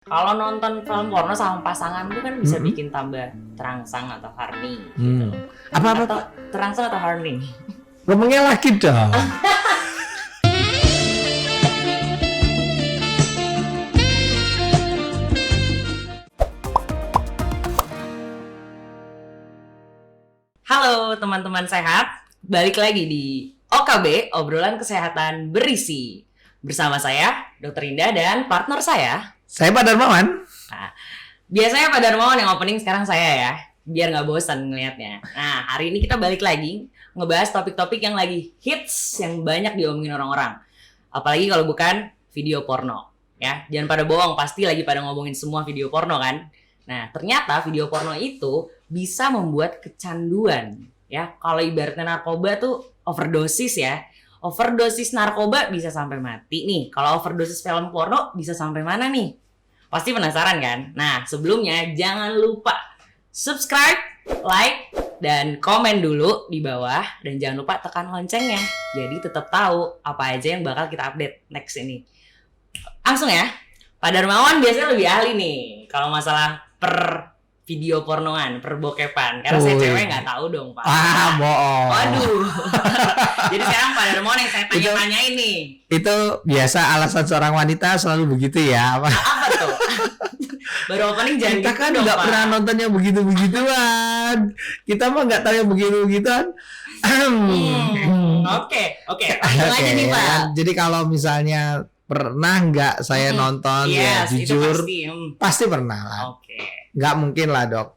Kalau nonton film porno sama pasangan tuh kan bisa bikin tambah terangsang atau horny gitu. Apa? Atau terangsang atau horny. Ngomongnya lagi dong. Halo teman-teman sehat, balik lagi di OKB, obrolan kesehatan berisi. Bersama saya, Dr. Indah dan partner saya. Saya Pak Darmawan. Nah, biasanya Pak Darmawan yang opening, sekarang saya ya, biar nggak bosan ngelihatnya. Nah, hari ini kita balik lagi ngebahas topik-topik yang lagi hits, yang banyak diomongin orang-orang. Apalagi kalau bukan video porno. Ya, jangan pada bohong, pasti lagi pada ngomongin semua video porno kan. Nah, ternyata video porno itu bisa membuat kecanduan. Ya, kalau ibaratnya narkoba tuh overdosis ya. Overdosis narkoba bisa sampai mati nih. Kalau overdosis film porno bisa sampai mana nih? Pasti penasaran kan? Nah, sebelumnya jangan lupa subscribe, like, dan komen dulu di bawah. Dan jangan lupa tekan loncengnya. Jadi tetap tahu apa aja yang bakal kita update next ini. Langsung ya, Pak Darmawan biasanya lebih ahli nih kalau masalah per video pornoan, per bokepan. Karena saya cewek nggak tahu dong, Pak. Bohong. Waduh. Jadi sekarang Pak Darmawan yang saya tanya-tanyain nih. Itu biasa alasan seorang wanita selalu begitu ya. Apa tuh? Baru opening jangan Kita gitu kan dong, nggak Pak. pernah nontonnya begitu-begituan. Kita mah nggak tahu yang begitu-begituan. Oke. Langsung aja nih, Pak. Kan? Jadi kalau misalnya pernah nggak saya nonton ya Yes, itu jujur pasti. pasti pernah lah. Oke. Nggak mungkin lah dok.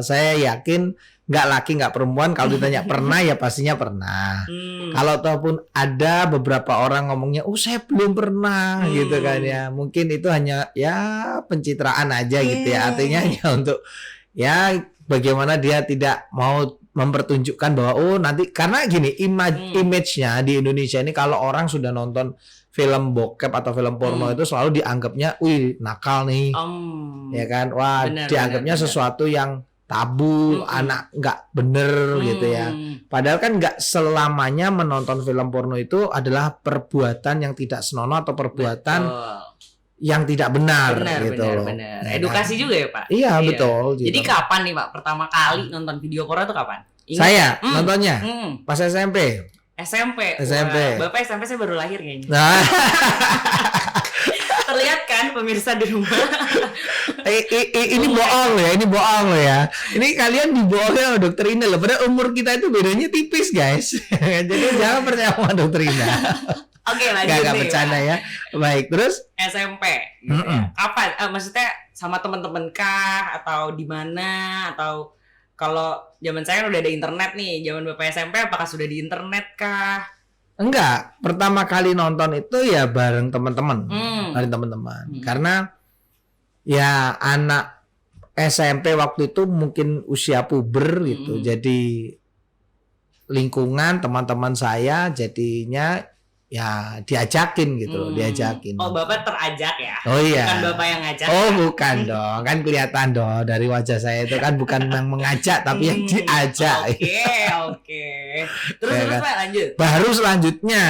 Saya yakin nggak laki nggak perempuan kalau ditanya pernah ya pastinya pernah. Kalau ataupun ada beberapa orang ngomongnya, saya belum pernah gitu kan ya. Mungkin itu hanya ya pencitraan aja gitu ya. Artinya ya untuk ya bagaimana dia tidak mau mempertunjukkan bahwa nanti karena gini image-nya di Indonesia ini kalau orang sudah nonton film bokep atau film porno itu selalu dianggapnya, nakal nih, ya kan, wah dianggapnya sesuatu yang tabu, anak nggak bener gitu ya. Padahal kan nggak selamanya menonton film porno itu adalah perbuatan yang tidak senonoh atau perbuatan yang tidak benar gitu loh. Benar. Edukasi juga ya Pak? Iya betul. Jadi gitu. kapan nih Pak pertama kali nonton video porno itu kapan? Ingat? Saya nontonnya pas SMP. SMP. Wah, Bapak SMP saya baru lahir kayaknya. Nah. Terlihat kan pemirsa di rumah. Ini bohong loh ya. Ini kalian dibohongin sama dokter Ina loh. Padahal umur kita itu bedanya tipis guys. Jadi jangan percaya sama dokter Ina. Oke, lanjut Gak nih. bercanda ya. Baik, terus SMP. Gitu ya. Kapan? Maksudnya sama teman-teman kah atau di mana atau kalau zaman saya kan udah ada internet nih, zaman Bapak SMP apakah sudah di internet kah? Enggak, pertama kali nonton itu ya bareng teman-teman. Bareng teman-teman. Karena ya anak SMP waktu itu mungkin usia puber gitu. Jadi lingkungan teman-teman saya jadinya ya diajakin gitu, diajakin. Oh, Bapak terajak ya? Oh iya. Bukan Bapak yang ngajak. Oh bukan dong, kan kelihatan dong dari wajah saya itu kan bukan yang mengajak tapi yang diajak. Oke. Terus Pak lanjut. Baru selanjutnya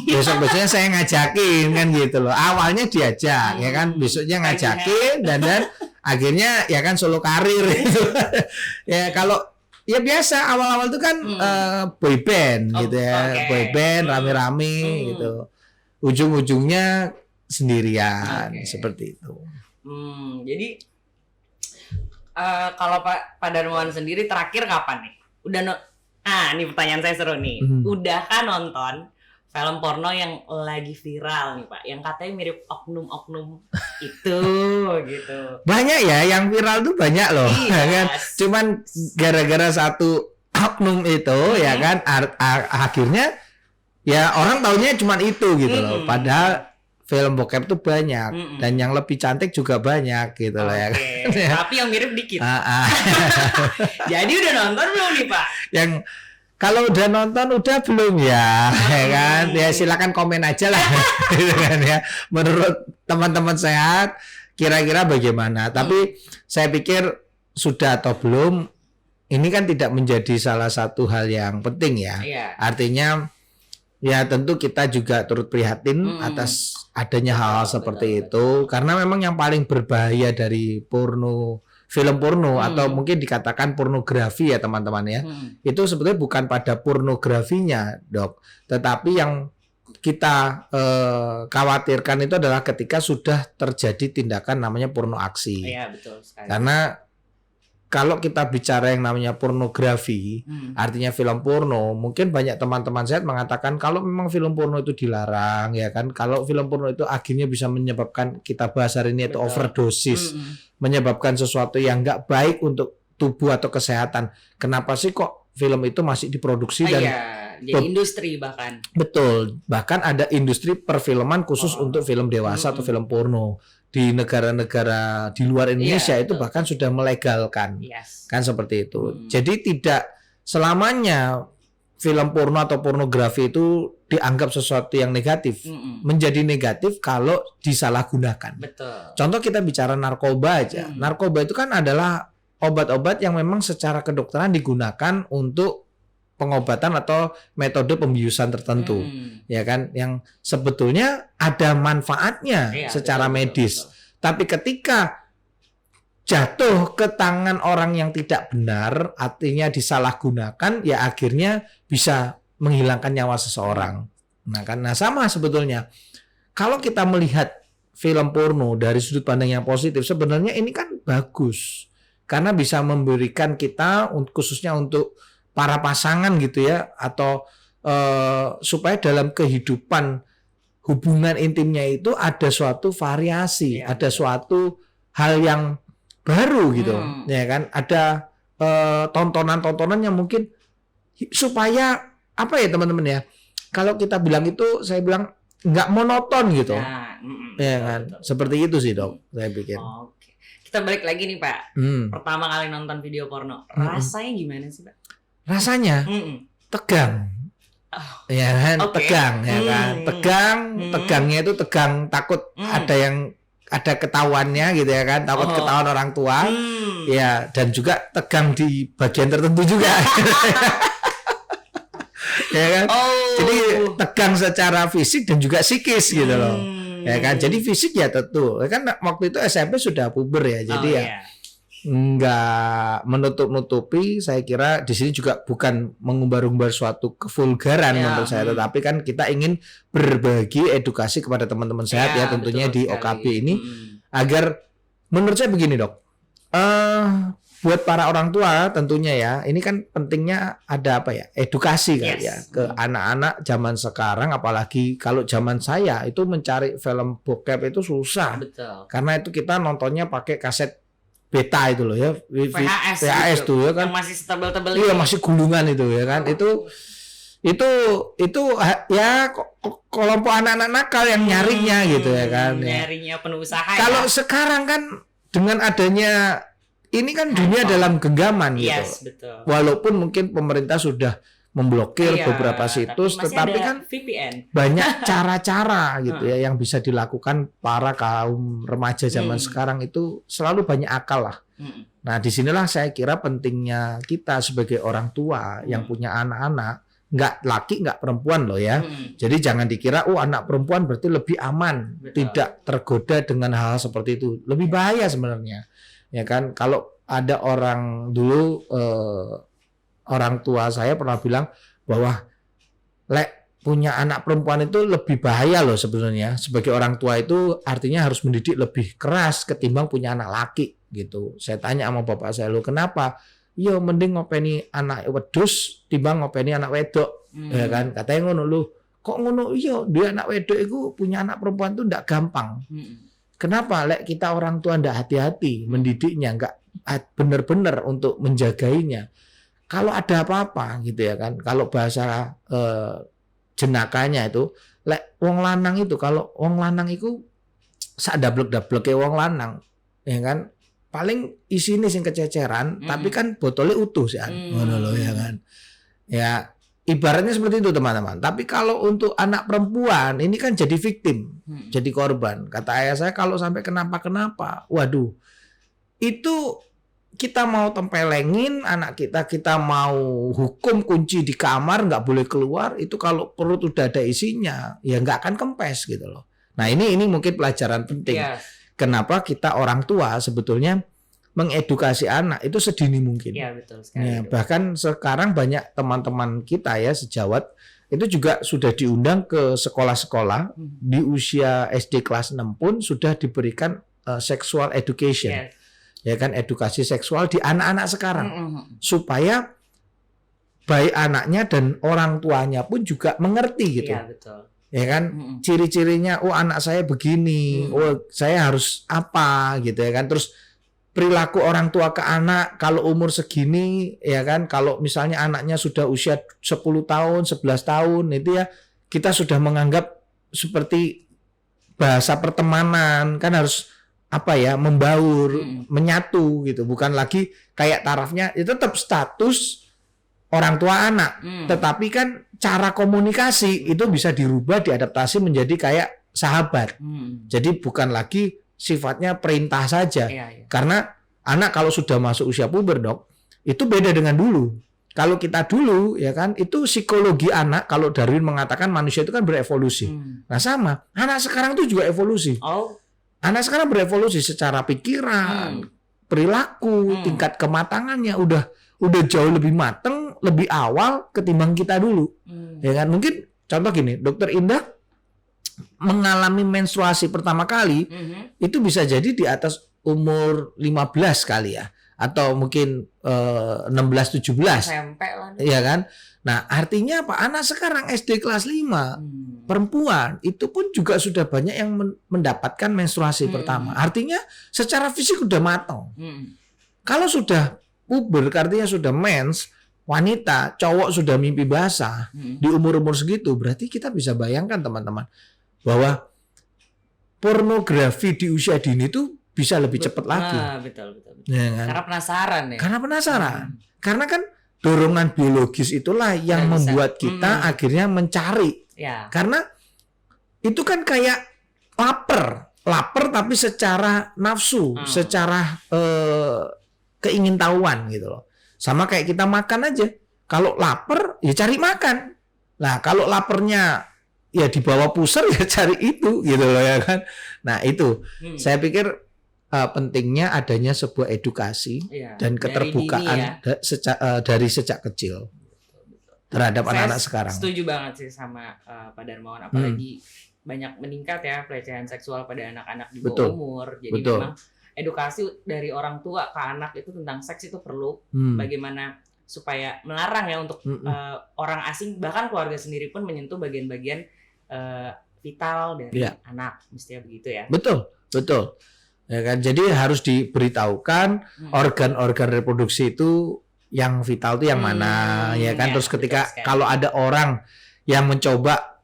besok-besoknya saya ngajakin kan gitu loh. Awalnya diajak ya kan, besoknya ngajakin dan akhirnya ya kan solo karir gitu. Ya kalau ya biasa awal-awal itu kan boy band gitu ya, boy band rame-rame gitu. Ujung-ujungnya sendirian seperti itu. Jadi kalau Pak Darmawan sendiri terakhir kapan nih? Ini pertanyaan saya seru nih. Udah kan nonton film porno yang lagi viral nih Pak, yang katanya mirip oknum-oknum itu gitu. Banyak ya yang viral tuh banyak loh, ya kan? Cuman gara-gara satu oknum itu ya kan akhirnya ya orang taunya cuman itu gitu loh. Padahal film bokep tuh banyak dan yang lebih cantik juga banyak gitu loh ya kan. Tapi yang mirip dikit. Jadi udah nonton belum nih Pak? Yang kalau udah nonton udah belum ya, ya kan? Ya silakan komen aja lah, gitu kan ya. Menurut teman-teman sehat, kira-kira bagaimana? Tapi saya pikir sudah atau belum, ini kan tidak menjadi salah satu hal yang penting ya. Artinya Ya tentu kita juga turut prihatin atas adanya hal-hal seperti itu, karena memang yang paling berbahaya dari film porno atau mungkin dikatakan pornografi ya teman-teman ya, itu sebetulnya bukan pada pornografinya dok, tetapi yang kita khawatirkan itu adalah ketika sudah terjadi tindakan namanya porno aksi. Iya betul sekali. Karena kalau kita bicara yang namanya pornografi, artinya film porno, mungkin banyak teman-teman saya mengatakan kalau memang film porno itu dilarang, ya kan? Kalau film porno itu akhirnya bisa menyebabkan, kita bahas hari ini itu overdosis, menyebabkan sesuatu yang nggak baik untuk tubuh atau kesehatan. Kenapa sih kok film itu masih diproduksi dan jadi industri bahkan. Betul, bahkan ada industri perfilman khusus untuk film dewasa atau film porno. Di negara-negara di luar Indonesia itu bahkan sudah melegalkan, kan seperti itu. Jadi tidak selamanya film porno atau pornografi itu dianggap sesuatu yang negatif. Menjadi negatif kalau disalahgunakan. Betul. Contoh kita bicara narkoba aja. Narkoba itu kan adalah obat-obat yang memang secara kedokteran digunakan untuk pengobatan atau metode pembiusan tertentu, ya kan, yang sebetulnya ada manfaatnya secara medis. Tapi ketika jatuh ke tangan orang yang tidak benar, artinya disalahgunakan, ya akhirnya bisa menghilangkan nyawa seseorang. Nah kan, sama sebetulnya. Kalau kita melihat film porno dari sudut pandang yang positif, sebenarnya ini kan bagus karena bisa memberikan kita, khususnya untuk para pasangan gitu ya, atau supaya dalam kehidupan hubungan intimnya itu ada suatu variasi, ada suatu hal yang baru gitu, ya kan? Ada tontonan-tontonan yang mungkin supaya apa ya teman-teman ya? Kalau kita bilang itu, saya bilang nggak monoton gitu, ya kan? Betul. Seperti itu sih dok, saya pikir. Oke. Kita balik lagi nih Pak. Pertama kali nonton video porno, rasanya gimana sih Pak? Rasanya tegang, ya kan, tegang, ya kan, tegangnya itu tegang, takut ada ketahuannya gitu ya kan, takut ketahuan orang tua, ya, dan juga tegang di bagian tertentu juga, ya kan, jadi tegang secara fisik dan juga psikis gitu loh, ya kan, jadi fisik ya tentu, kan waktu itu SMP sudah puber ya, jadi nggak menutup-nutupi. Saya kira di sini juga bukan mengumbar-umbar suatu kevulgaran menurut saya, tetapi kan kita ingin berbagi edukasi kepada teman-teman sehat ya tentunya di OKB ini, agar menurut saya begini dok, buat para orang tua tentunya ya, ini kan pentingnya ada apa ya, edukasi kali ya ke anak-anak zaman sekarang, apalagi kalau zaman saya itu mencari film bokep itu susah. Betul. Karena itu kita nontonnya pakai kaset beta itu loh ya, VHS tuh ya kan, yang masih tebel-tebel, iya masih gulungan itu ya kan, itu ya kelompok anak-anak nakal yang nyarinya gitu ya kan, nyarinya penuh usaha. Kalau sekarang kan dengan adanya ini kan dunia dalam genggaman gitu, betul. Walaupun mungkin pemerintah sudah memblokir beberapa situs, tetapi kan VPN. Banyak cara-cara gitu ya yang bisa dilakukan para kaum remaja zaman sekarang, itu selalu banyak akal lah. Nah disinilah saya kira pentingnya kita sebagai orang tua yang punya anak-anak, nggak laki nggak perempuan loh ya. Jadi jangan dikira anak perempuan berarti lebih aman, tidak tergoda dengan hal seperti itu, lebih bahaya sebenarnya, ya kan. Kalau ada orang dulu orang tua saya pernah bilang bahwa punya anak perempuan itu lebih bahaya loh sebenarnya. Sebagai orang tua itu artinya harus mendidik lebih keras ketimbang punya anak laki gitu. Saya tanya sama bapak saya, lo kenapa? Iya mending ngopeni anak wedus timbang ngopeni anak wedok, ya kan? Katanya ngono, lu kok ngono? Iya, dia anak wedok itu punya anak perempuan itu ndak gampang. Kenapa? Kita orang tua ndak hati-hati mendidiknya, nggak benar-benar untuk menjagainya. Kalau ada apa-apa gitu ya kan, kalau bahasa jenakanya itu, wong lanang itu, kalau wong lanang itu sak dablek-dableke wong lanang, ya kan, paling isine sing kececeran, tapi kan botolnya utuh sih, ngono loh ya kan. Ya ibaratnya seperti itu teman-teman. Tapi kalau untuk anak perempuan ini kan jadi victim, jadi korban. Kata ayah saya kalau sampai kenapa-kenapa, waduh, itu kita mau tempelengin anak kita mau hukum kunci di kamar nggak boleh keluar, itu kalau perut udah ada isinya ya nggak akan kempes gitu loh. Nah ini mungkin pelajaran penting. Kenapa kita orang tua sebetulnya mengedukasi anak itu sedini mungkin. Iya betul sekali. Ya, bahkan sekarang banyak teman-teman kita ya sejawat itu juga sudah diundang ke sekolah-sekolah di usia SD kelas 6 pun sudah diberikan sexual education. Ya kan, edukasi seksual di anak-anak sekarang. Supaya baik anaknya dan orang tuanya pun juga mengerti gitu. Iya betul. Ya kan, ciri-cirinya oh anak saya begini, oh saya harus apa gitu ya kan. Terus perilaku orang tua ke anak kalau umur segini ya kan, kalau misalnya anaknya sudah usia 10 tahun, 11 tahun itu ya kita sudah menganggap seperti bahasa pertemanan kan harus apa ya, membaur, menyatu gitu, bukan lagi kayak tarafnya itu tetap status orang tua anak, tetapi kan cara komunikasi itu bisa dirubah, diadaptasi menjadi kayak sahabat. Jadi bukan lagi sifatnya perintah saja. Karena anak kalau sudah masuk usia puber, Dok, itu beda dengan dulu. Kalau kita dulu ya kan, itu psikologi anak, kalau Darwin mengatakan manusia itu kan berevolusi. Nah sama, anak sekarang itu juga evolusi. Anak sekarang berevolusi secara pikiran, perilaku, tingkat kematangannya udah jauh lebih matang, lebih awal ketimbang kita dulu. Ya kan, mungkin contoh gini, Dokter Indah mengalami menstruasi pertama kali itu bisa jadi di atas umur 15 kali ya, atau mungkin 16-17 SMP lah. Ya kan. Nah artinya apa, anak sekarang SD kelas 5 perempuan itu pun juga sudah banyak yang mendapatkan menstruasi pertama, artinya secara fisik udah matang. Kalau sudah puber artinya sudah mens, wanita, cowok sudah mimpi basah di umur-umur segitu, berarti kita bisa bayangkan teman-teman bahwa pornografi di usia dini itu bisa lebih cepat lagi. Betul. Ya kan? Karena penasaran ya. Karena penasaran. Karena kan dorongan biologis itulah yang membuat kita akhirnya mencari. Karena itu kan kayak lapar tapi secara nafsu, secara keingintahuan gitu loh. Sama kayak kita makan aja. Kalau lapar ya cari makan. Nah, kalau laparnya ya dibawa pusar ya cari itu gitu loh ya kan. Nah itu saya pikir pentingnya adanya sebuah edukasi dan keterbukaan dari sejak kecil terhadap anak-anak sekarang. Setuju banget sih sama Pak Darmawan, apalagi banyak meningkat ya pelecehan seksual pada anak-anak di bawah umur. Jadi memang edukasi dari orang tua ke anak itu tentang seks itu perlu. Bagaimana supaya melarang ya untuk orang asing, bahkan keluarga sendiri pun menyentuh bagian-bagian vital dari anak, mestinya begitu ya. Betul. Ya kan, jadi harus diberitahukan organ-organ reproduksi itu yang vital itu yang mana, ya kan. Terus ketika kalau ada orang yang mencoba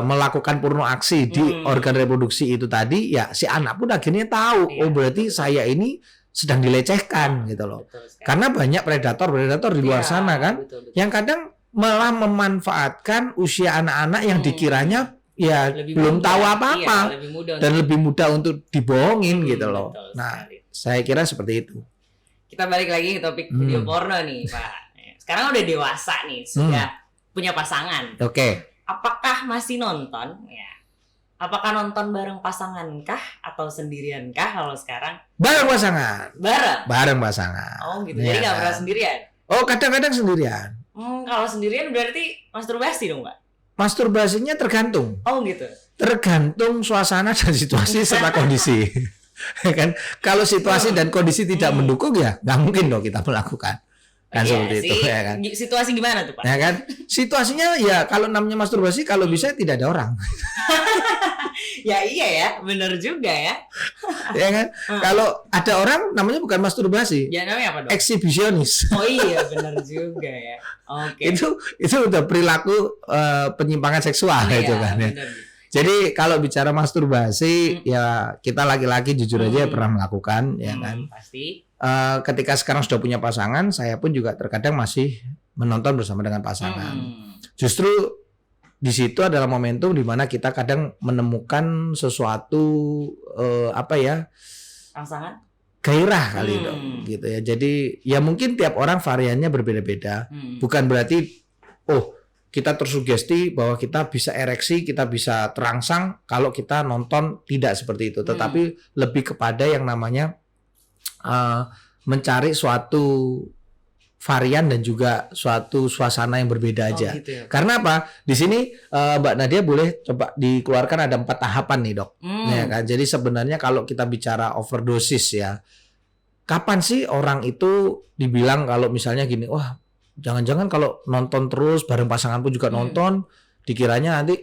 melakukan porno aksi di organ reproduksi itu tadi, ya si anak pun akhirnya tahu, oh berarti saya ini sedang dilecehkan gitu loh. Karena banyak predator di luar sana kan, yang kadang malah memanfaatkan usia anak-anak yang dikiranya ya belum tahu apa-apa, dan lebih mudah untuk dibohongin gitu loh. Nah, saya kira seperti itu. Kita balik lagi ke topik video porno nih, Pak. Sekarang udah dewasa nih, sudah punya pasangan. Apakah masih nonton? Ya. Apakah nonton bareng pasangan kah atau sendirian kah kalau sekarang? Bareng pasangan. Bareng pasangan. Oh gitu. Jadi nggak pernah sendirian? Oh kadang-kadang sendirian. Kalau sendirian berarti masturbasi dong, Pak? Masturbasinya tergantung. Oh gitu. Tergantung suasana dan situasi serta kondisi. Kan kalau situasi dan kondisi tidak mendukung ya nggak mungkin dong kita melakukan. Kan seperti itu ya kan. Situasi gimana tuh, Pak? Ya kan? Situasinya ya kalau namanya masturbasi kalau bisa tidak ada orang. Ya iya ya, benar juga ya. Ya kan? Kalau ada orang namanya bukan masturbasi. Ya namanya apa dong? Eksibisionis. Oh iya, benar juga ya. Oke. Itu udah perilaku penyimpangan seksual itu kan ya. Jadi kalau bicara masturbasi ya kita laki-laki jujur aja pernah melakukan ya kan. Pasti. Ketika sekarang sudah punya pasangan, saya pun juga terkadang masih menonton bersama dengan pasangan. Justru di situ adalah momentum di mana kita kadang menemukan sesuatu rangsangan? gairah kali dok, gitu ya. Jadi ya mungkin tiap orang variannya berbeda-beda. Bukan berarti kita tersugesti bahwa kita bisa ereksi, kita bisa terangsang kalau kita nonton, tidak seperti itu. Tetapi lebih kepada yang namanya mencari suatu varian dan juga suatu suasana yang berbeda aja. Gitu ya. Karena apa? Di sini Mbak Nadia boleh coba dikeluarkan ada 4 tahapan nih dok. Ya kan? Jadi sebenarnya kalau kita bicara overdosis ya, kapan sih orang itu dibilang kalau misalnya gini, wah jangan-jangan kalau nonton terus bareng pasangan pun juga nonton, dikiranya nanti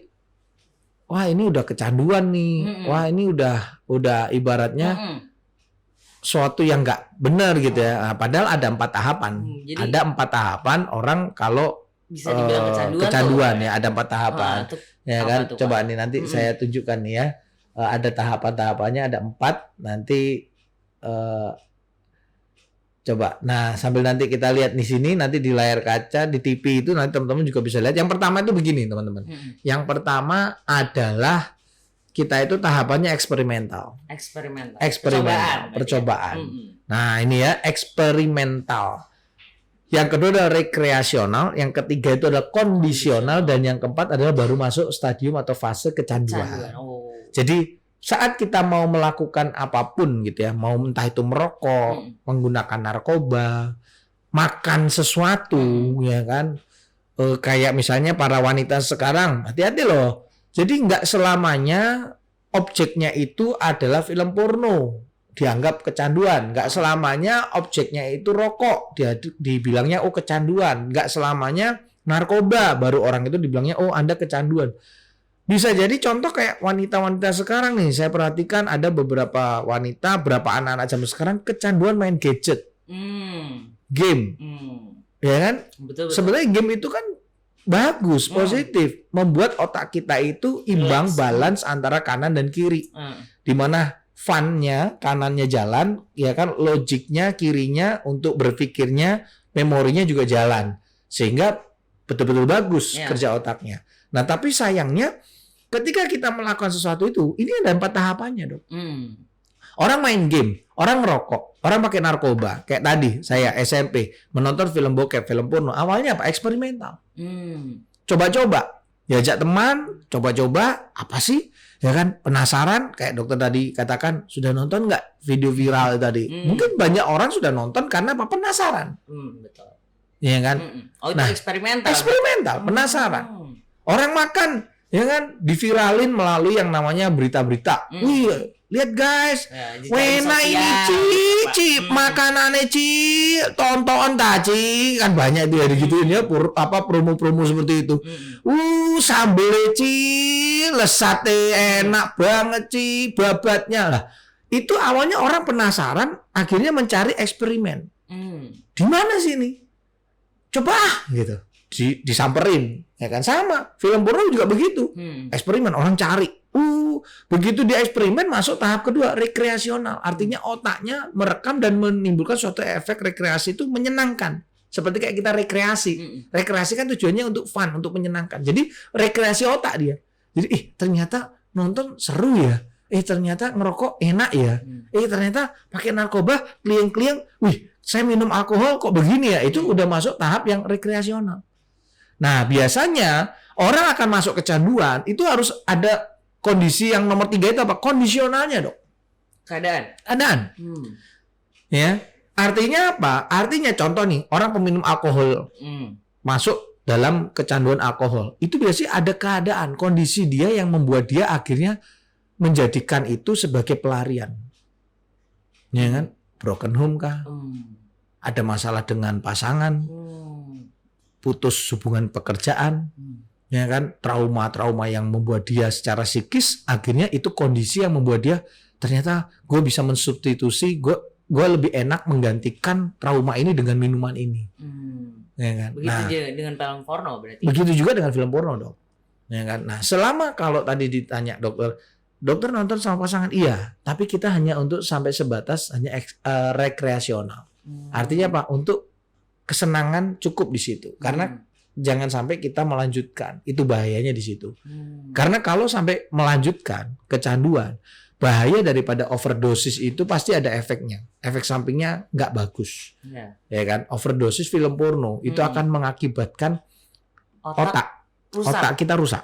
wah ini udah kecanduan nih, wah ini udah ibaratnya suatu yang nggak benar gitu ya. Nah, padahal ada 4 tahapan. Jadi, ada 4 tahapan orang kalau bisa dibilang kecanduan ya, ada 4 tahapan. Ya kan? tuh, Coba nih nanti saya tunjukkan nih ya. Ada tahapan-tahapannya, ada 4. Nanti coba. Nah, sambil nanti kita lihat di sini, nanti di layar kaca di TV itu nanti teman-teman juga bisa lihat. Yang pertama itu begini, teman-teman. Yang pertama adalah kita itu tahapannya eksperimental. Percobaan. Nah, ini ya, eksperimental. Yang kedua adalah rekreasional, yang ketiga itu adalah kondisional, dan yang keempat adalah baru masuk stadium atau fase kecanduan. Jadi saat kita mau melakukan apapun gitu ya, mau entah itu merokok, menggunakan narkoba, makan sesuatu, ya kan, kayak misalnya para wanita sekarang, hati-hati loh. Jadi nggak selamanya objeknya itu adalah film porno, dianggap kecanduan. Nggak selamanya objeknya itu rokok, dibilangnya kecanduan. Nggak selamanya narkoba, baru orang itu dibilangnya Anda kecanduan. Bisa jadi contoh kayak wanita-wanita sekarang nih, saya perhatikan ada beberapa wanita, beberapa anak-anak zaman sekarang kecanduan main gadget, game, ya kan? Betul. Sebenarnya game itu kan bagus, positif, membuat otak kita itu imbang, balance antara kanan dan kiri, dimana funnya kanannya jalan, ya kan, logiknya kirinya untuk berpikirnya, memorinya juga jalan, sehingga betul-betul bagus kerja otaknya. Nah, tapi sayangnya ketika kita melakukan sesuatu itu, ini ada 4 tahapannya dok. Orang main game, orang ngerokok, orang pakai narkoba. Kayak tadi saya SMP menonton film bokep, film porno. Awalnya apa? Eksperimental. Coba-coba, diajak teman, coba-coba, apa sih? Ya kan, penasaran. Kayak dokter tadi katakan, sudah nonton nggak video viral tadi? Mungkin banyak orang sudah nonton karena apa? Penasaran. Betul. Ya kan? Itu eksperimental. Eksperimental, penasaran. Orang makan, ya kan, diviralin melalui yang namanya berita-berita. Wih, lihat guys, wena ini Ci, makanannya Ci, tonton Ci, kan banyak itu ya digituin ya, promo-promo seperti itu. Sambelnya Ci, lesatnya enak banget Ci, babatnya lah. Itu awalnya orang penasaran, akhirnya mencari eksperimen. Di mana sih ini? Coba gitu. Disamperin, ya kan, sama film porno juga begitu, eksperimen, orang cari, begitu dia eksperimen masuk tahap kedua, rekreasional, artinya otaknya merekam dan menimbulkan suatu efek rekreasi itu menyenangkan, seperti kayak kita rekreasi kan tujuannya untuk fun, untuk menyenangkan, jadi rekreasi otak dia, jadi ternyata nonton seru ya, ternyata ngerokok enak ya, ternyata pakai narkoba klieng-klieng, saya minum alkohol kok begini ya, itu udah masuk tahap yang rekreasional. Nah, biasanya orang akan masuk kecanduan itu harus ada kondisi yang nomor 3 itu apa? Kondisionalnya, dok. Keadaan. Ya, artinya apa? Artinya contoh nih, orang peminum alkohol masuk dalam kecanduan alkohol. Itu biasanya ada keadaan, kondisi dia yang membuat dia akhirnya menjadikan itu sebagai pelarian. Ya kan? Broken home kah? Ada masalah dengan pasangan? Putus hubungan pekerjaan, ya kan, trauma-trauma yang membuat dia secara psikis, akhirnya itu kondisi yang membuat dia ternyata gue bisa mensubstitusi, gue lebih enak menggantikan trauma ini dengan minuman ini, ya kan. Begitu juga dengan film porno berarti. Begitu juga dengan film porno, dok, ya kan. Nah, selama kalau tadi ditanya dokter nonton sama pasangan, iya, tapi kita hanya untuk sampai sebatas hanya rekreasional, artinya apa? Untuk kesenangan cukup di situ, karena jangan sampai kita melanjutkan, itu bahayanya di situ. Karena kalau sampai melanjutkan kecanduan, bahaya daripada overdosis itu pasti ada efeknya. Efek sampingnya nggak bagus. Ya kan? Overdosis film porno itu akan mengakibatkan otak kita rusak.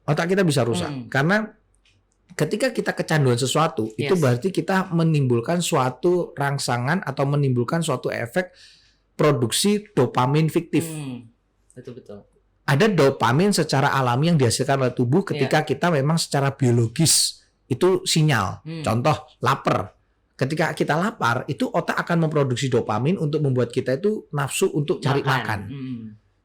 Otak kita bisa rusak. Karena ketika kita kecanduan sesuatu, itu berarti kita menimbulkan suatu rangsangan atau menimbulkan suatu efek produksi dopamin fiktif. Betul. Ada dopamin secara alami yang dihasilkan oleh tubuh ketika kita memang secara biologis itu sinyal. Contoh, lapar. Ketika kita lapar, itu otak akan memproduksi dopamin untuk membuat kita itu nafsu untuk cari makan.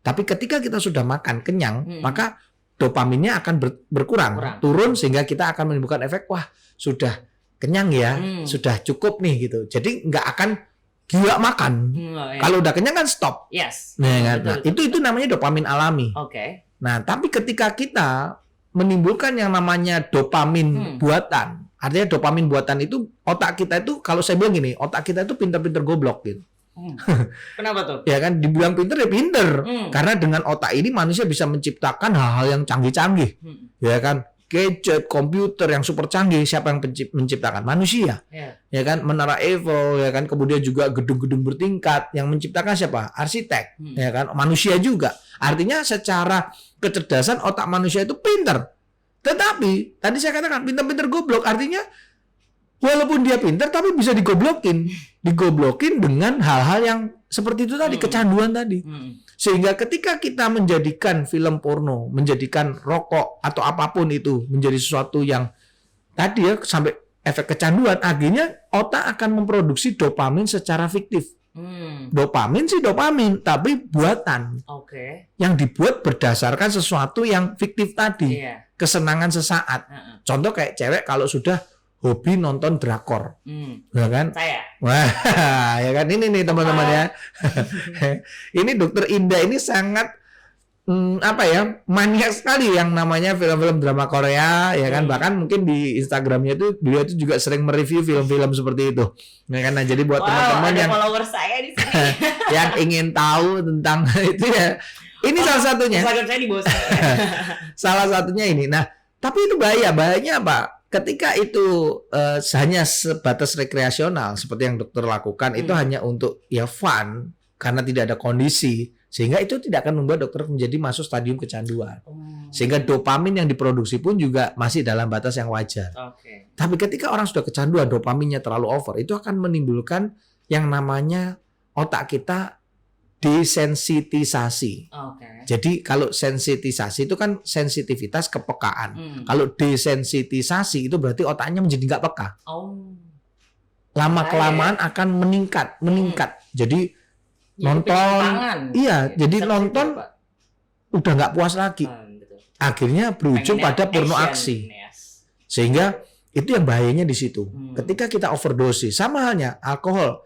Tapi ketika kita sudah makan kenyang, maka dopaminnya akan berkurang, turun, sehingga kita akan menimbulkan efek, wah sudah kenyang ya, sudah cukup nih gitu. Jadi nggak akan gila makan. Kalau udah kenyang kan stop. Nah, itu namanya dopamin alami. Nah, tapi ketika kita menimbulkan yang namanya dopamin buatan. Artinya dopamin buatan itu otak kita itu, kalau saya bilang gini, otak kita itu pinter-pinter goblok gitu. Kenapa tuh? Ya kan, dibilang pinter ya pinter. Karena dengan otak ini manusia bisa menciptakan hal-hal yang canggih-canggih. Ya kan, gadget, komputer yang super canggih, siapa yang menciptakan? Manusia. Ya kan, menara Eiffel, ya kan, kemudian juga gedung-gedung bertingkat, yang menciptakan siapa? Arsitek. Ya kan, manusia juga. Artinya secara kecerdasan otak manusia itu pinter. Tetapi tadi saya katakan pinter-pinter goblok, artinya walaupun dia pinter tapi bisa digoblokin dengan hal-hal yang seperti itu tadi, kecanduan tadi. Sehingga ketika kita menjadikan film porno, menjadikan rokok atau apapun itu menjadi sesuatu yang tadi ya sampai efek kecanduan, akhirnya otak akan memproduksi dopamin secara fiktif. Dopamin sih dopamin, tapi buatan. Yang dibuat berdasarkan sesuatu yang fiktif tadi. Kesenangan sesaat. Contoh kayak cewek kalau sudah hobi nonton drakor. Ya kan? Saya. Wah, ya kan, ini nih teman-teman ya. Ini Dokter Indah ini sangat maniak sekali yang namanya film-film drama Korea, ya kan, bahkan mungkin di Instagramnya itu beliau itu juga sering mereview film-film seperti itu, ya kan. Nah, jadi buat teman-teman yang follower saya di sini yang ingin tahu tentang itu ya, ini salah satunya. Instagram saya di bawah saya. Salah satunya ini. Nah, tapi itu bahayanya apa? Ketika itu hanya sebatas rekreasional seperti yang dokter lakukan, itu hanya untuk ya fun karena tidak ada kondisi. Sehingga itu tidak akan membuat dokter menjadi masuk stadium kecanduan. Sehingga dopamin yang diproduksi pun juga masih dalam batas yang wajar. Tapi ketika orang sudah kecanduan, dopaminnya terlalu over, itu akan menimbulkan yang namanya otak kita desensitisasi. Jadi kalau sensitisasi itu kan sensitivitas, kepekaan. Kalau desensitisasi itu berarti otaknya menjadi nggak peka. Lama-kelamaan akan meningkat. Jadi nonton, jadi nonton udah nggak puas lagi. Akhirnya berujung pada porno aksi. Sehingga itu yang bahayanya di situ. Ketika kita overdosis, sama halnya alkohol,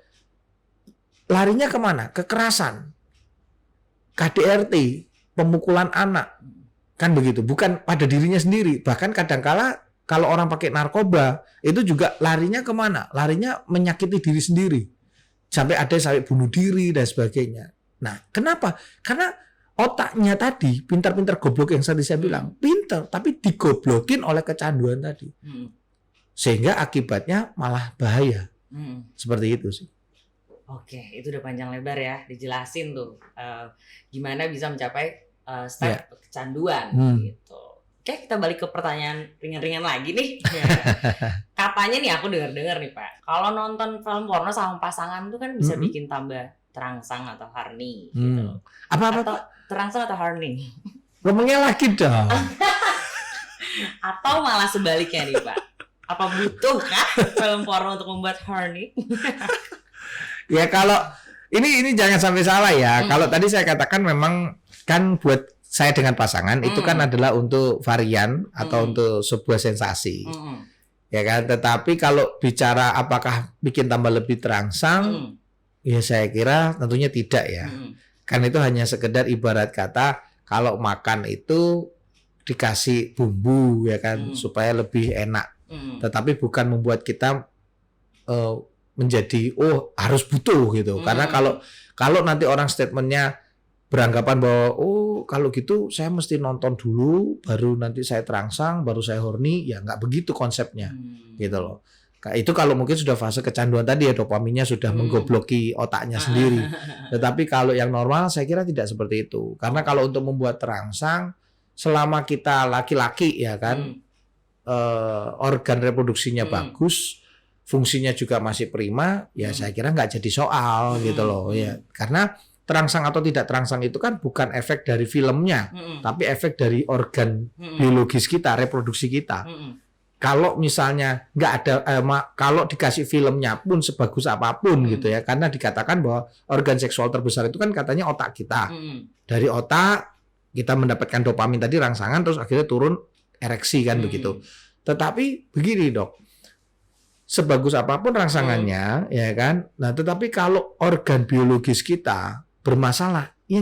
larinya kemana? Kekerasan, KDRT, pemukulan anak, kan begitu. Bukan pada dirinya sendiri. Bahkan kadangkala kalau orang pakai narkoba itu juga larinya kemana? Larinya menyakiti diri sendiri. Sampai ada sampai bunuh diri dan sebagainya. Nah, kenapa? Karena otaknya tadi pintar-pintar goblok yang tadi saya bilang, pintar tapi digoblokin oleh kecanduan tadi. Sehingga akibatnya malah bahaya. Seperti itu sih. Oke, itu udah panjang lebar ya, dijelasin tuh gimana bisa mencapai step kecanduan gitu. Oke, kita balik ke pertanyaan ringan-ringan lagi nih. Katanya nih aku dengar-dengar nih Pak, kalau nonton film porno sama pasangan tuh kan bisa bikin tambah terangsang atau horny gitu. Apa? Terangsang atau horny? Ngomongnya lagi dong. Atau malah sebaliknya nih Pak. Apa butuh kah film porno untuk membuat horny? Ya kalau ini jangan sampai salah ya. Kalau tadi saya katakan memang kan buat saya dengan pasangan itu kan adalah untuk varian atau untuk sebuah sensasi. Ya kan, tetapi kalau bicara apakah bikin tambah lebih terangsang, ya saya kira tentunya tidak ya. Kan itu hanya sekedar ibarat kata kalau makan itu dikasih bumbu ya kan supaya lebih enak. Tetapi bukan membuat kita menjadi harus butuh gitu. Karena kalau nanti orang statementnya beranggapan bahwa kalau gitu saya mesti nonton dulu, baru nanti saya terangsang, baru saya horny. Ya nggak begitu konsepnya, gitu loh. Itu kalau mungkin sudah fase kecanduan tadi ya, dopaminnya sudah menggobloki otaknya sendiri. Tetapi kalau yang normal saya kira tidak seperti itu. Karena kalau untuk membuat terangsang, selama kita laki-laki ya kan, organ reproduksinya bagus, fungsinya juga masih prima, ya saya kira nggak jadi soal gitu loh ya. Karena terangsang atau tidak terangsang itu kan bukan efek dari filmnya, tapi efek dari organ biologis kita, reproduksi kita. Kalau misalnya nggak ada, kalau dikasih filmnya pun sebagus apapun gitu ya, karena dikatakan bahwa organ seksual terbesar itu kan katanya otak kita. Dari otak kita mendapatkan dopamin tadi, rangsangan, terus akhirnya turun ereksi kan begitu. Tetapi begini dok, sebagus apapun rangsangannya ya kan, nah tetapi kalau organ biologis kita bermasalah, ya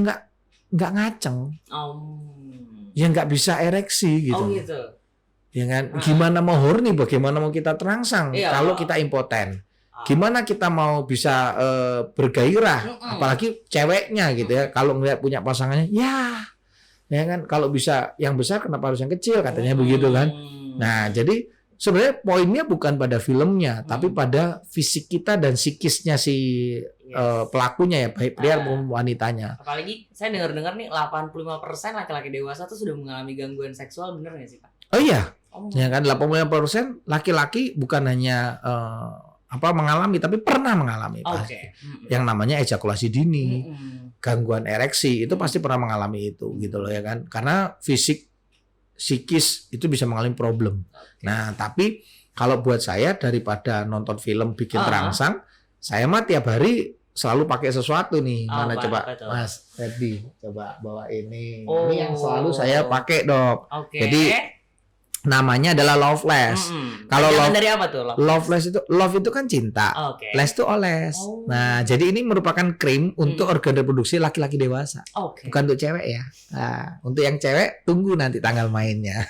nggak ngaceng, ya nggak bisa ereksi gitu. Gitu. Ya kan, gimana mau horny, bagaimana mau kita terangsang kalau kita impoten? Gimana kita mau bisa bergairah, apalagi ceweknya gitu ya, kalau ngeliat punya pasangannya, ya kan, kalau bisa yang besar kenapa harus yang kecil, katanya begitu kan. Nah jadi sebenarnya poinnya bukan pada filmnya, tapi pada fisik kita dan psikisnya si pelakunya ya, baik pria maupun wanitanya. Apalagi saya dengar-dengar nih 85% laki-laki dewasa tuh sudah mengalami gangguan seksual, bener nggak sih Pak? Oh iya, ya kan 85% laki-laki bukan hanya mengalami, tapi pernah mengalami pasti. Yang namanya ejakulasi dini, gangguan ereksi, itu pasti pernah mengalami itu gitu loh ya kan. Karena fisik, psikis itu bisa mengalami problem. Nah tapi kalau buat saya, daripada nonton film bikin terangsang, saya mah tiap hari selalu pakai sesuatu nih. Mana coba Mas Ferdi, coba bawa ini. Ini yang selalu saya pakai dok. Jadi namanya adalah Loveless. Kalau dari apa tuh? Loveless itu, love itu kan cinta, less itu oles. Nah, jadi ini merupakan krim untuk organ reproduksi laki-laki dewasa, bukan untuk cewek ya. Nah, untuk yang cewek tunggu nanti tanggal mainnya.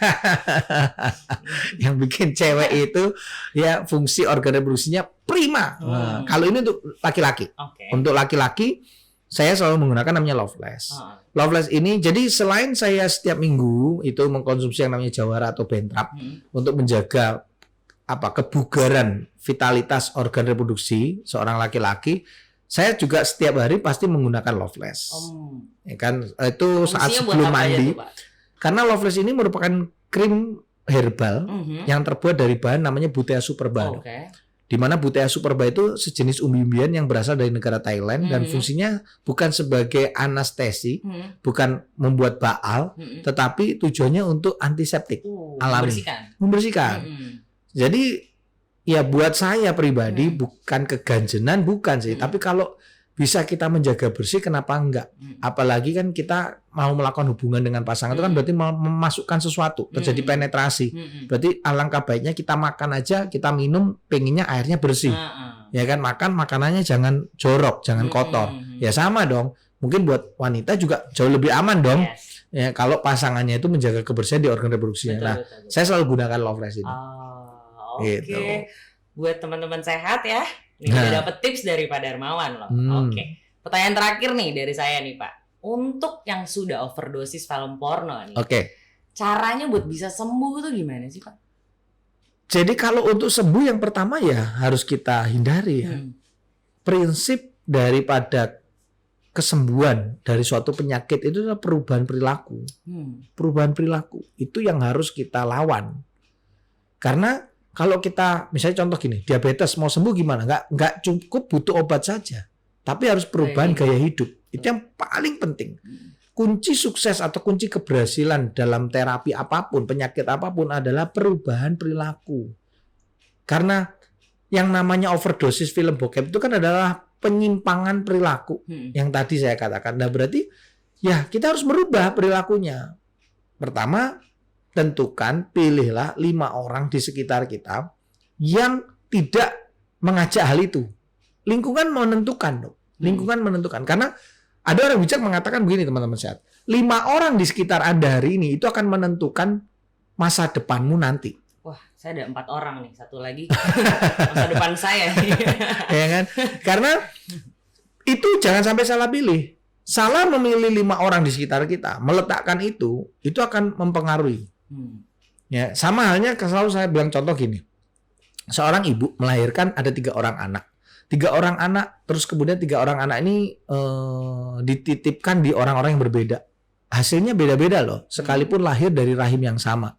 Yang bikin cewek itu ya fungsi organ reproduksinya prima. Nah, kalau ini untuk laki-laki. Untuk laki-laki saya selalu menggunakan namanya Loveless. Loveless ini, jadi selain saya setiap minggu itu mengkonsumsi yang namanya Jawara atau Bentrap untuk menjaga kebugaran, vitalitas organ reproduksi seorang laki-laki, saya juga setiap hari pasti menggunakan Loveless. Ya kan, itu saat sebelum mandi. Karena Loveless ini merupakan krim herbal yang terbuat dari bahan namanya Butea Superba. Di mana Butea Superba itu sejenis umbi-umbian yang berasal dari negara Thailand dan fungsinya bukan sebagai anestesi, bukan membuat baal, tetapi tujuannya untuk antiseptik alami, membersihkan. Jadi ya buat saya pribadi bukan keganjenan, bukan sih, tapi kalau bisa kita menjaga bersih, kenapa enggak? Apalagi kan kita mau melakukan hubungan dengan pasangan itu kan berarti memasukkan sesuatu, terjadi penetrasi. Berarti alangkah baiknya kita makan aja, kita minum, pengennya airnya bersih. Ya kan, makan makanannya jangan jorok, jangan kotor. Ya sama dong. Mungkin buat wanita juga jauh lebih aman dong. Ya kalau pasangannya itu menjaga kebersihan di organ reproduksinya. Nah, saya selalu gunakan Loveless ini. Gitu. Buat teman-teman sehat ya. Ini udah dapet tips dari Pak Darmawan loh. Pertanyaan terakhir nih dari saya nih Pak. Untuk yang sudah overdosis film porno nih. Caranya buat bisa sembuh tuh gimana sih Pak? Jadi kalau untuk sembuh yang pertama ya harus kita hindari ya. Prinsip daripada kesembuhan dari suatu penyakit itu adalah perubahan perilaku. Perubahan perilaku itu yang harus kita lawan. Karena kalau kita, misalnya contoh gini, diabetes mau sembuh gimana? Nggak cukup butuh obat saja, tapi harus perubahan gaya hidup. Itu yang paling penting. Kunci sukses atau kunci keberhasilan dalam terapi apapun, penyakit apapun adalah perubahan perilaku. Karena yang namanya overdosis film bokep itu kan adalah penyimpangan perilaku yang tadi saya katakan. Nah berarti ya kita harus merubah perilakunya. Pertama, tentukan, pilihlah 5 orang di sekitar kita yang tidak mengajak hal itu. Lingkungan menentukan, dong. Lingkungan menentukan. Karena ada orang bijak mengatakan begini, teman-teman sehat. 5 orang di sekitar Anda hari ini itu akan menentukan masa depanmu nanti. Wah, saya ada 4 orang nih. Satu lagi masa depan saya. Ya kan? Karena itu jangan sampai salah pilih. salah memilih 5 orang di sekitar kita, meletakkan itu akan mempengaruhi. Ya, sama halnya selalu saya bilang contoh gini. Seorang ibu melahirkan ada 3 orang anak. 3 orang anak, terus kemudian 3 orang anak ini dititipkan di orang-orang yang berbeda. Hasilnya beda-beda loh, sekalipun lahir dari rahim yang sama.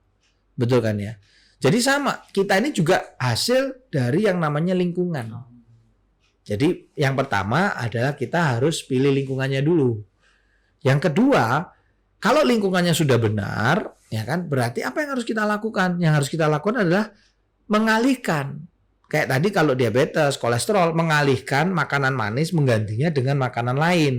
Betul kan ya? Jadi sama, kita ini juga hasil dari yang namanya lingkungan. Jadi yang pertama adalah kita harus pilih lingkungannya dulu. Yang kedua, kalau lingkungannya sudah benar, ya kan, berarti apa yang harus kita lakukan? Yang harus kita lakukan adalah mengalihkan. Kayak tadi kalau diabetes, kolesterol, mengalihkan makanan manis menggantinya dengan makanan lain.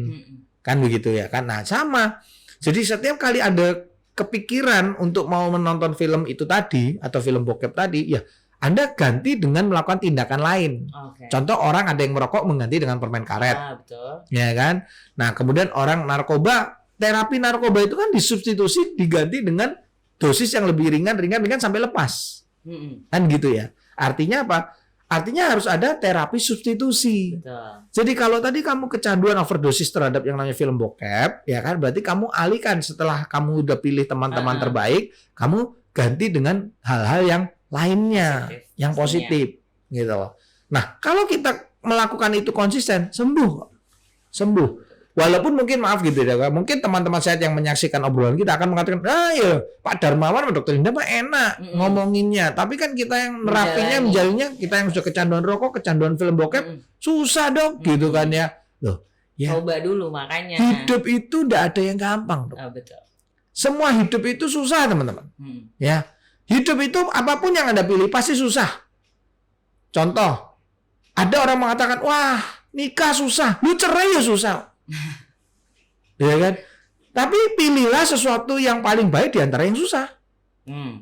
Kan begitu ya kan? Nah, sama. Jadi setiap kali ada kepikiran untuk mau menonton film itu tadi atau film bokep tadi, ya Anda ganti dengan melakukan tindakan lain. Contoh orang ada yang merokok mengganti dengan permen karet. Betul. Ya kan? Nah, kemudian orang narkoba, terapi narkoba itu kan disubstitusi diganti dengan dosis yang lebih ringan sampai lepas. Kan gitu ya. Artinya apa? Artinya harus ada terapi substitusi. Betul. Jadi kalau tadi kamu kecanduan overdosis terhadap yang namanya film bokep, ya kan, berarti kamu alihkan setelah kamu udah pilih teman-teman terbaik, kamu ganti dengan hal-hal yang lainnya, yang positif, gitu loh. Nah, kalau kita melakukan itu konsisten, sembuh. Walaupun mungkin maaf gitu ya, mungkin teman-teman saya yang menyaksikan obrolan kita akan mengatakan, ya Pak Darmawan, Dokter Indah mah enak ngomonginnya, tapi kan kita yang nerapinya, menjalinnya, kita yang sudah kecanduan rokok, kecanduan film bokep, susah dok, gitu kan ya. Loh, ya. Coba dulu makanya. Hidup itu tidak ada yang gampang dok. Betul. Semua hidup itu susah teman-teman. Ya, hidup itu apapun yang Anda pilih pasti susah. Contoh, ada orang mengatakan, wah nikah susah, lu cerai ya susah. Ya kan? Tapi pilihlah sesuatu yang paling baik di antara yang susah.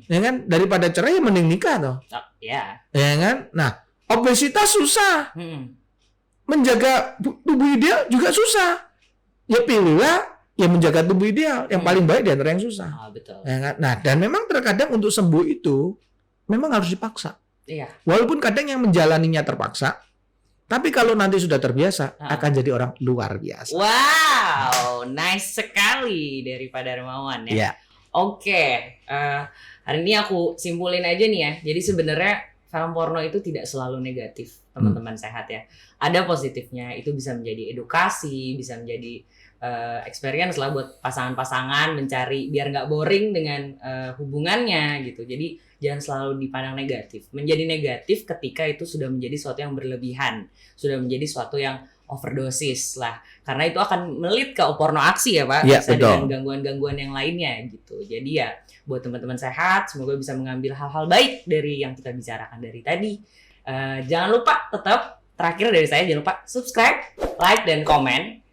Ya kan? Daripada cerai mending nikah toh. Ya kan? Nah, obesitas susah. Menjaga tubuh ideal juga susah. Ya pilihlah yang menjaga tubuh ideal yang paling baik di antara yang susah. Betul. Ya kan? Nah, dan memang terkadang untuk sembuh itu memang harus dipaksa. Iya. Walaupun kadang yang menjalaninya terpaksa, tapi kalau nanti sudah terbiasa, akan jadi orang luar biasa. Wow, nice sekali dari Pak Darmawan ya. Yeah. Oke, hari ini aku simpulin aja nih ya. Jadi sebenarnya film porno itu tidak selalu negatif, teman-teman sehat ya. Ada positifnya, itu bisa menjadi edukasi, bisa menjadi experience lah buat pasangan-pasangan mencari biar nggak boring dengan hubungannya gitu. Jadi jangan selalu dipandang negatif. Menjadi negatif ketika itu sudah menjadi sesuatu yang berlebihan, sudah menjadi sesuatu yang overdosis lah. Karena itu akan melit ke porno aksi ya Pak, ya, bisa dengan gangguan-gangguan yang lainnya gitu. Jadi ya buat teman-teman sehat, semoga bisa mengambil hal-hal baik dari yang kita bicarakan dari tadi. Jangan lupa tetap, terakhir dari saya, jangan lupa subscribe, like, dan komen.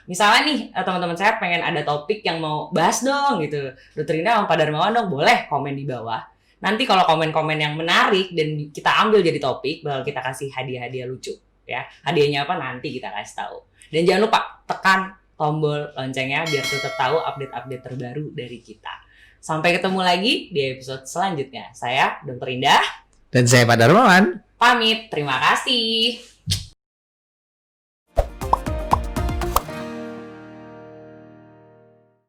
Misalnya nih teman-teman sehat pengen ada topik yang mau bahas dong gitu, Dokter Indah sama Pak Darmawan dong, boleh komen di bawah. Nanti kalau komen-komen yang menarik dan kita ambil jadi topik, bakal kita kasih hadiah-hadiah lucu ya. Hadiahnya apa nanti kita kasih tahu. Dan jangan lupa tekan tombol loncengnya biar tetap tahu update-update terbaru dari kita. Sampai ketemu lagi di episode selanjutnya. Saya Dokter Indah dan saya Pak Darmawan. Pamit, terima kasih.